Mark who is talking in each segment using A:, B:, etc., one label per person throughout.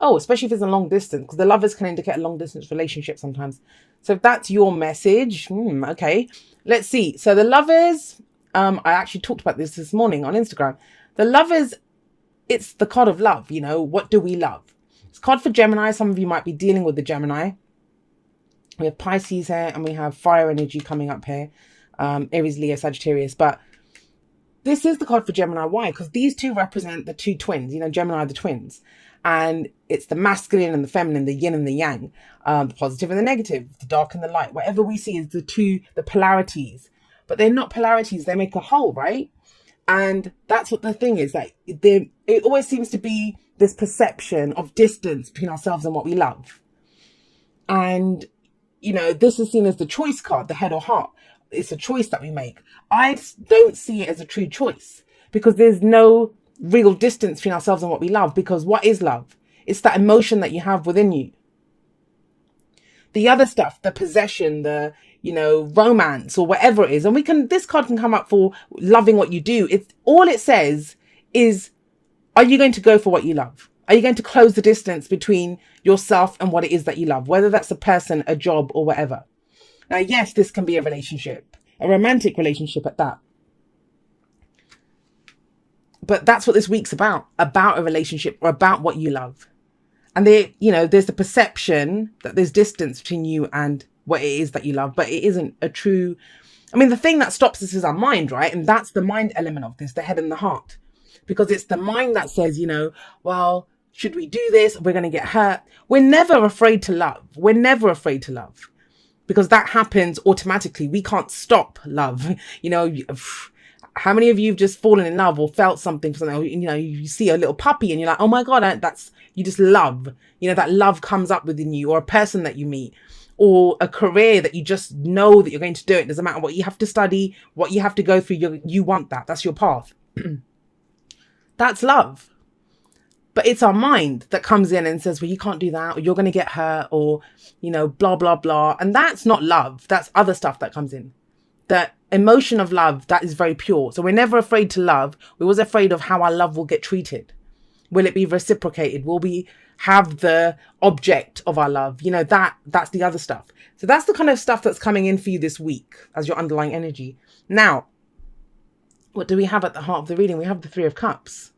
A: Oh, especially if it's a long distance, because the lovers can indicate a long distance relationship sometimes. So if that's your message, okay, let's see. So the lovers, I actually talked about this morning on Instagram. The lovers, it's the card of love. You know, what do we love? It's card for Gemini. Some of you might be dealing with the Gemini. We have Pisces here, and we have fire energy coming up here. Aries, Leo, Sagittarius. But this is the card for Gemini. Why? Because these two represent the two twins. You know, Gemini are the twins. And it's the masculine and the feminine, the yin and the yang, the positive and the negative, the dark and the light. Whatever we see is the polarities. But they're not polarities. They make a whole, right? And that's what the thing is. Like, it always seems to be this perception of distance between ourselves and what we love. And, you know, this is seen as the choice card, the head or heart. It's a choice that we make. I don't see it as a true choice, because there's no real distance between ourselves and what we love. Because what is love? It's that emotion that you have within you. The other stuff, the possession, the, you know, romance or whatever it is. And this card can come up for loving what you do. It's all it says is, are you going to go for what you love? Are you going to close the distance between yourself and what it is that you love? Whether that's a person, a job, or whatever. Now, yes, this can be a relationship, a romantic relationship at that. But that's what this week's about a relationship, or about what you love. And there's the perception that there's distance between you and what it is that you love, but it isn't a true. I mean, the thing that stops this is our mind, right? And that's the mind element of this, the head and the heart, because it's the mind that says, you know, well, should we do this? We're going to get hurt. We're never afraid to love. We're never afraid to love, because that happens automatically. We can't stop love. You know, how many of you have just fallen in love or felt something for something? You know, you see a little puppy and you're like, oh my God, you just love. You know, that love comes up within you, or a person that you meet, or a career that you just know that you're going to do. It doesn't matter what you have to study, what you have to go through. You want that. That's your path. That's love. But it's our mind that comes in and says, well, you can't do that, or you're going to get hurt, or, you know, blah, blah, blah. And that's not love. That's other stuff that comes in. The emotion of love, that is very pure. So we're never afraid to love. We're always afraid of how our love will get treated. Will it be reciprocated? Will we have the object of our love? You know, that's the other stuff. So that's the kind of stuff that's coming in for you this week as your underlying energy. Now, what do we have at the heart of the reading? We have the Three of Cups.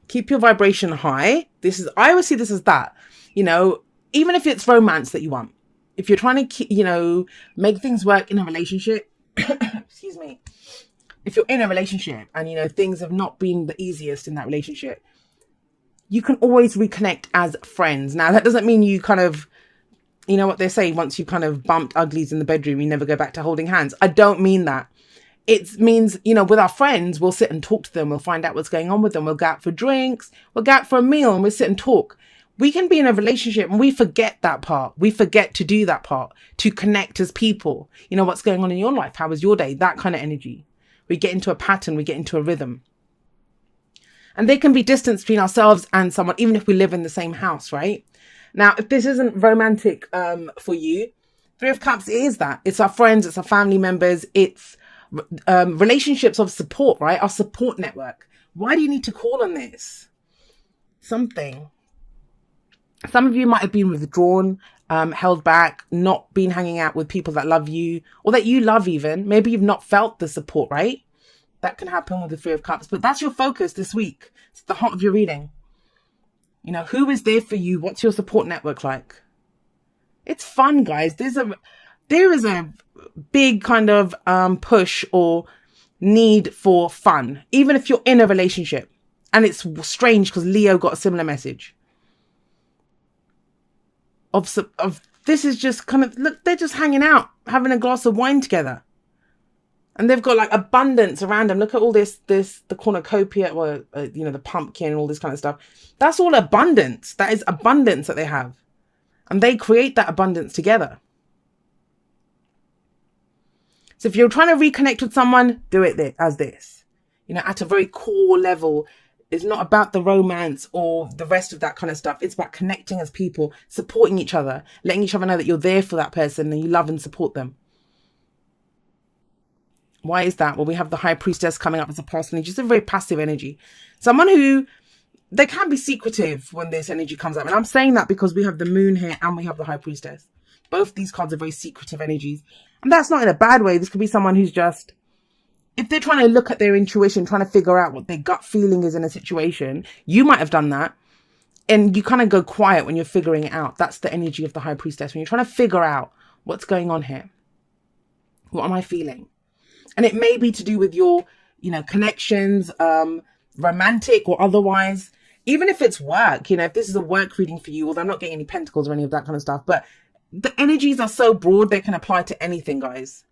A: Keep your vibration high. I always see this as that, you know, even if it's romance that you want, if you're trying to, you know, make things work in a relationship, excuse me, if you're in a relationship and, you know, things have not been the easiest in that relationship, you can always reconnect as friends. Now, that doesn't mean you kind of, you know what they say, once you kind of bumped uglies in the bedroom, you never go back to holding hands. I don't mean that. It means, you know, with our friends, we'll sit and talk to them. We'll find out what's going on with them. We'll go out for drinks. We'll go out for a meal and we'll sit and talk. We can be in a relationship and we forget that part. We forget to do that part, to connect as people. You know, what's going on in your life? How was your day? That kind of energy. We get into a pattern. We get into a rhythm. And there can be distance between ourselves and someone, even if we live in the same house, right? Now, if this isn't romantic for you, Three of Cups is that. It's our friends. It's our family members. It's relationships of support, right? Our support network. Why do you need to call on this? Something. Some of you might have been withdrawn, held back, not been hanging out with people that love you, or that you love even. Maybe you've not felt the support, right? That can happen with the Three of Cups, but that's your focus this week. It's the heart of your reading. You know, who is there for you? What's your support network like? It's fun, guys. There is a big kind of push or need for fun, even if you're in a relationship. And it's strange because Leo got a similar message. Of this is just kind of, look, they're just hanging out, having a glass of wine together. And they've got like abundance around them. Look at all this, the cornucopia, or, you know, the pumpkin and all this kind of stuff. That's all abundance. That is abundance that they have. And they create that abundance together. So if you're trying to reconnect with someone, do it as this. You know, at a very core level. It's not about the romance or the rest of that kind of stuff. It's about connecting as people, supporting each other, letting each other know that you're there for that person and you love and support them. Why is that? Well, we have the High Priestess coming up as a past energy. Just a very passive energy. Someone who they can be secretive when this energy comes up. And I'm saying that because we have the moon here and we have the high priestess. Both these cards are very secretive energies. And that's not in a bad way. This could be someone who's just, if they're trying to look at their intuition, trying to figure out what their gut feeling is in a situation, you might have done that. And you kind of go quiet when you're figuring it out. That's the energy of the high priestess. When you're trying to figure out what's going on here. What am I feeling? And it may be to do with your, connections, romantic or otherwise. Even if it's work, if this is a work reading for you, although I'm not getting any pentacles or any of that kind of stuff, but the energies are so broad, they can apply to anything, guys.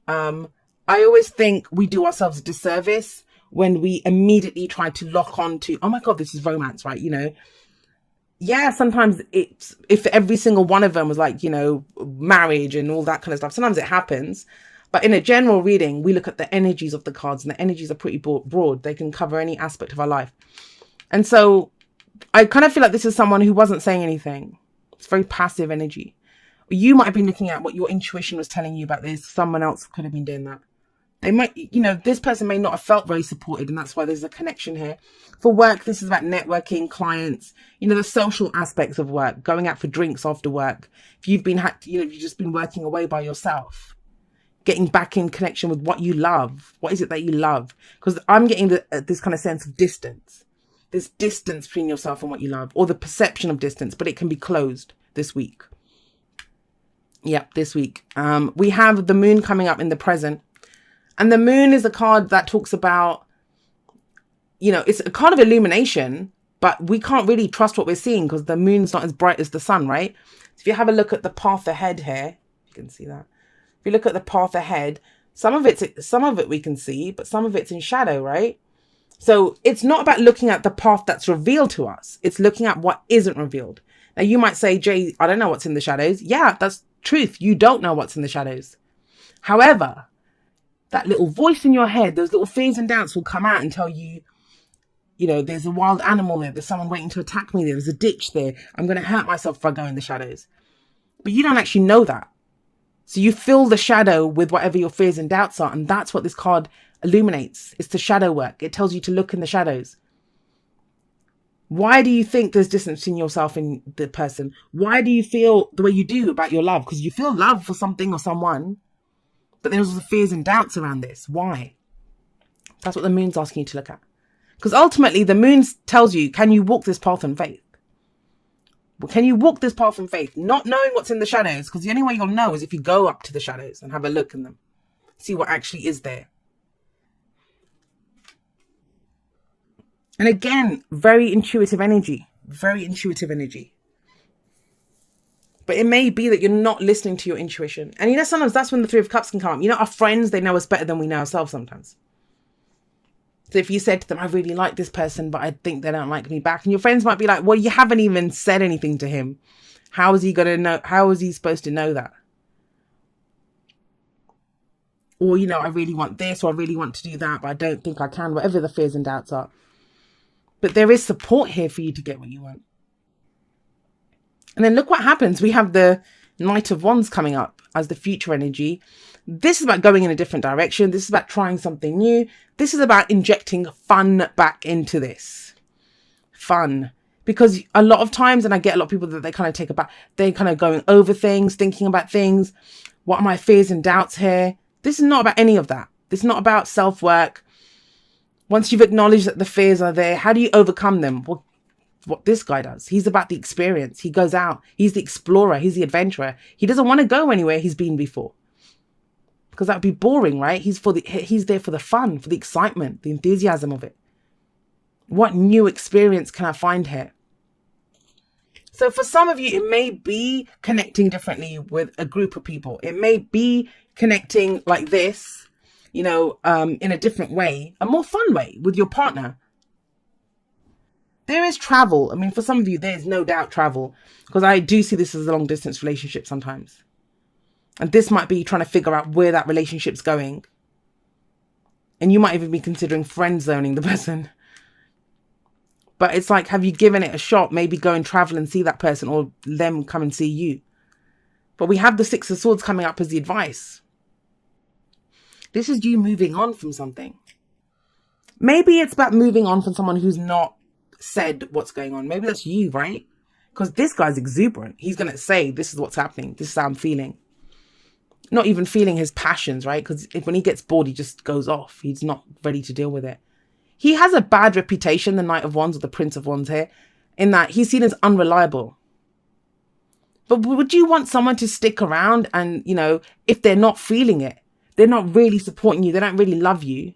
A: I always think we do ourselves a disservice when we immediately try to lock on to, oh my God, this is romance, right? Yeah, sometimes it's, if every single one of them was like, marriage and all that kind of stuff, sometimes it happens. But in a general reading, we look at the energies of the cards, and the energies are pretty broad. They can cover any aspect of our life. And so I kind of feel like this is someone who wasn't saying anything. It's very passive energy. You might have been looking at what your intuition was telling you about this. Someone else could have been doing that. They might, this person may not have felt very supported, and that's why there's a connection here. For work, this is about networking, clients, the social aspects of work, going out for drinks after work. If you've been, you've just been working away by yourself, getting back in connection with what you love. What is it that you love? Because I'm getting this kind of sense of distance. There's distance between yourself and what you love, or the perception of distance, but it can be closed this week. Yep, this week. We have the moon coming up in the present. And the moon is a card that talks about, it's a card of illumination, but we can't really trust what we're seeing because the moon's not as bright as the sun, right? So if you have a look at the path ahead here, you can see that. If you look at the path ahead, some of it we can see, but some of it's in shadow, right? So it's not about looking at the path that's revealed to us. It's looking at what isn't revealed. Now you might say, Jay, I don't know what's in the shadows. Yeah, that's truth. You don't know what's in the shadows. However, that little voice in your head, those little fears and doubts will come out and tell you, there's a wild animal there. There's someone waiting to attack me there. There's a ditch there. I'm going to hurt myself if I go in the shadows. But you don't actually know that. So you fill the shadow with whatever your fears and doubts are. And that's what this card illuminates. It's the shadow work. It tells you to look in the shadows. Why do you think there's distance between yourself and the person? Why do you feel the way you do about your love? Because you feel love for something or someone. But there's the fears and doubts around this. Why? That's what the moon's asking you to look at. Because ultimately, the moon tells you, can you walk this path in faith? Well, can you walk this path in faith? Not knowing what's in the shadows. Because the only way you'll know is if you go up to the shadows and have a look in them. See what actually is there. And again, very intuitive energy. Very intuitive energy. But it may be that you're not listening to your intuition. And sometimes that's when the Three of Cups can come up. Our friends, they know us better than we know ourselves sometimes. So if you said to them, I really like this person, but I think they don't like me back. And your friends might be like, well, you haven't even said anything to him. How is he going to know? How is he supposed to know that? Or, I really want this, or I really want to do that, but I don't think I can. Whatever the fears and doubts are. But there is support here for you to get what you want. And then look what happens. We have the Knight of Wands coming up as the future energy. This is about going in a different direction. This is about trying something new. This is about injecting fun back into this. Fun. Because a lot of times, and I get a lot of people that they kind of take about, they're kind of going over things, thinking about things. What are my fears and doubts here? This is not about any of that. This is not about self-work. Once you've acknowledged that the fears are there, how do you overcome them? Well, what this guy does. He's about the experience. He goes out. He's the explorer. He's the adventurer. He doesn't want to go anywhere he's been before. Because that would be boring, right? He's there for the fun, for the excitement, the enthusiasm of it. What new experience can I find here? So for some of you, it may be connecting differently with a group of people. It may be connecting like this, in a different way, a more fun way with your partner. There is travel. I mean, for some of you, there's no doubt travel. Because I do see this as a long distance relationship sometimes. And this might be trying to figure out where that relationship's going. And you might even be considering friend zoning the person. But it's like, have you given it a shot? Maybe go and travel and see that person, or them come and see you. But we have the Six of Swords coming up as the advice. This is you moving on from something. Maybe it's about moving on from someone who's not said what's going on. Maybe that's you, right? Because this guy's exuberant. He's going to say, this is what's happening. This is how I'm feeling. Not even feeling his passions, right? Because when he gets bored, he just goes off. He's not ready to deal with it. He has a bad reputation, the Knight of Wands or the Prince of Wands here, in that he's seen as unreliable. But would you want someone to stick around and, you know, if they're not feeling it, they're not really supporting you, they don't really love you,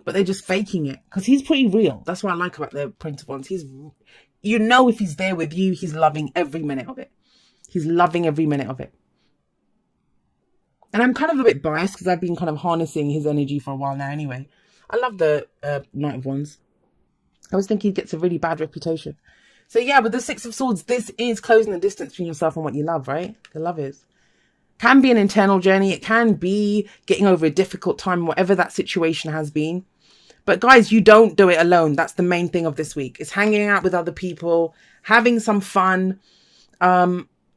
A: but they're just faking it? Because he's pretty real. That's what I like about the Prince of Wands. You know, if he's there with you, he's loving every minute of it. He's loving every minute of it. And I'm kind of a bit biased because I've been kind of harnessing his energy for a while now anyway. I love the Knight of Wands. I always think he gets a really bad reputation. So yeah, with the Six of Swords, this is closing the distance between yourself and what you love, right? The love is. Can be an internal journey. It can be getting over a difficult time, whatever that situation has been. But guys, you don't do it alone. That's the main thing of this week. It's hanging out with other people, having some fun.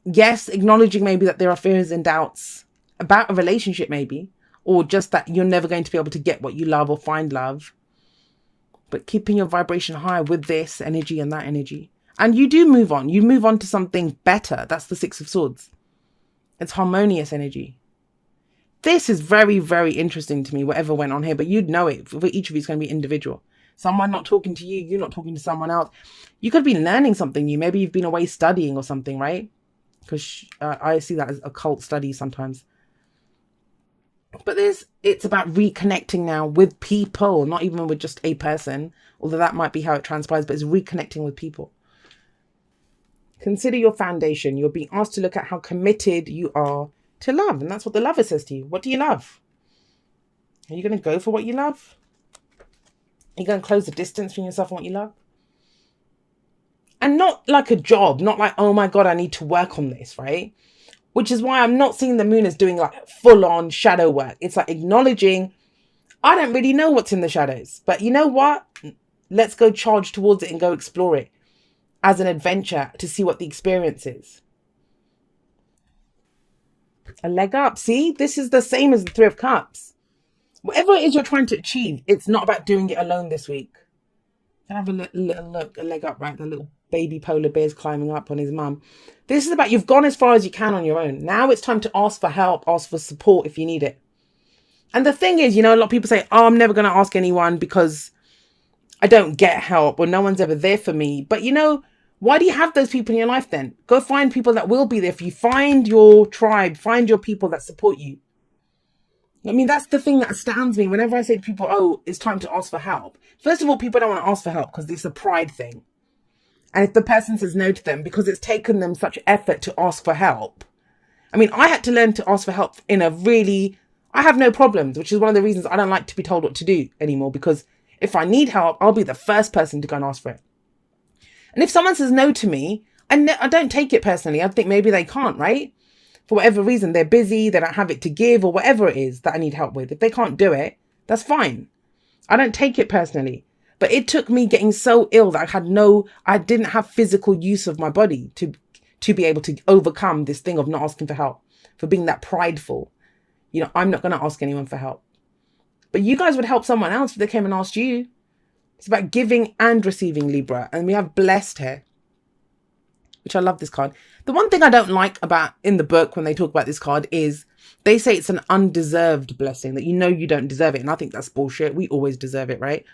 A: Yes, acknowledging maybe that there are fears and doubts about a relationship maybe, or just that you're never going to be able to get what you love or find love. But keeping your vibration high with this energy and that energy. And you do move on. You move on to something better. That's the Six of Swords. It's harmonious energy. This is very, very interesting to me, whatever went on here. But you'd know it. For each of you, it's going to be individual. Someone not talking to you, you not talking to someone else. You could be learning something new. Maybe you've been away studying or something, right? Because I see that as occult studies sometimes. But it's about reconnecting now with people, not even with just a person. Although that might be how it transpires, but it's reconnecting with people. Consider your foundation. You're being asked to look at how committed you are to love. And that's what the Lover says to you. What do you love? Are you going to go for what you love? Are you going to close the distance between yourself and what you love? And not like a job. Not like, oh my God, I need to work on this, right? Which is why I'm not seeing the moon as doing like full-on shadow work. It's like acknowledging, I don't really know what's in the shadows. But you know what? Let's go charge towards it and go explore it as an adventure to see what the experience is. A leg up. See, this is the same as the Three of Cups. Whatever it is you're trying to achieve, it's not about doing it alone this week. Can I have a little look, a leg up, right? The little baby polar bear's climbing up on his mum. This is about you've gone as far as you can on your own. Now it's time to ask for help, ask for support if you need it. And the thing is, you know, a lot of people say, oh, I'm never going to ask anyone because I don't get help or no one's ever there for me. But, you know, why do you have those people in your life then? Go find people that will be there for you. Find your tribe. Find your people that support you. I mean, that's the thing that astounds me. Whenever I say to people, oh, it's time to ask for help. First of all, people don't want to ask for help because it's a pride thing. And if the person says no to them because it's taken them such effort to ask for help. I mean, I had to learn to ask for help in a really... I have no problems, which is one of the reasons I don't like to be told what to do anymore. Because if I need help, I'll be the first person to go and ask for it. And if someone says no to me, I don't take it personally. I think maybe they can't, right? For whatever reason, they're busy, they don't have it to give, or whatever it is that I need help with. If they can't do it, that's fine. I don't take it personally. But it took me getting so ill that I didn't have physical use of my body to be able to overcome this thing of not asking for help, for being that prideful. You know, I'm not going to ask anyone for help. But you guys would help someone else if they came and asked you. It's about giving and receiving, Libra. And we have blessed here, which I love this card. The one thing I don't like about in the book when they talk about this card is they say it's an undeserved blessing, that you know you don't deserve it. And I think that's bullshit. We always deserve it, right?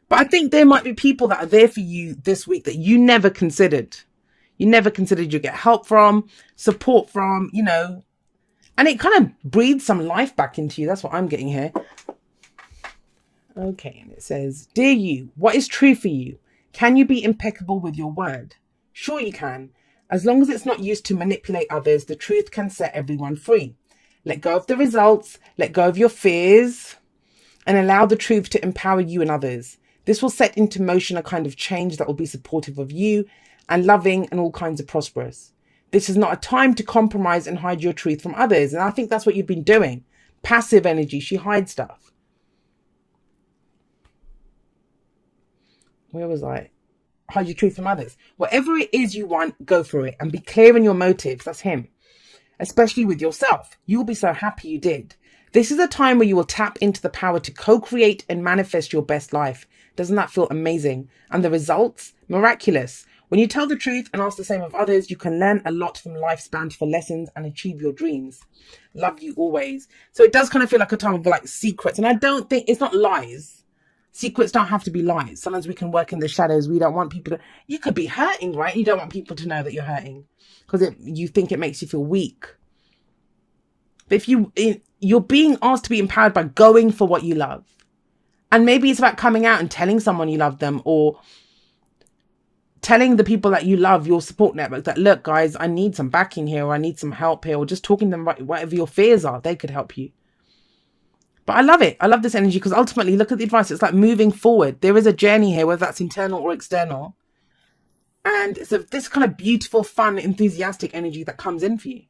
A: But I think there might be people that are there for you this week that you never considered. You never considered you'd get help from, support from, you know. And it kind of breathes some life back into you. That's what I'm getting here. Okay, and it says, dear you, what is true for you? Can you be impeccable with your word? Sure you can. As long as it's not used to manipulate others, the truth can set everyone free. Let go of the results, let go of your fears, and allow the truth to empower you and others. This will set into motion a kind of change that will be supportive of you and loving and all kinds of prosperous. This is not a time to compromise and hide your truth from others. And I think that's what you've been doing. Passive energy. She hides stuff. Where was I? Hide your truth from others. Whatever it is you want, go for it and be clear in your motives. That's him. Especially with yourself. You will be so happy you did. This is a time where you will tap into the power to co-create and manifest your best life. Doesn't that feel amazing? And the results? Miraculous. When you tell the truth and ask the same of others, you can learn a lot from life's bountiful lessons and achieve your dreams. Love you always. So it does kind of feel like a time of like secrets. And I don't think it's not lies. Secrets don't have to be lies. Sometimes we can work in the shadows. We don't want people to, you could be hurting, right? You don't want people to know that you're hurting because you think it makes you feel weak. But if you're being asked to be empowered by going for what you love. And maybe it's about coming out and telling someone you love them, or telling the people that you love, your support network, that, look, guys, I need some backing here, or I need some help here, or just talking to them about whatever your fears are. They could help you. But I love it. I love this energy because ultimately, look at the advice. It's like moving forward. There is a journey here, whether that's internal or external. And it's this kind of beautiful, fun, enthusiastic energy that comes in for you.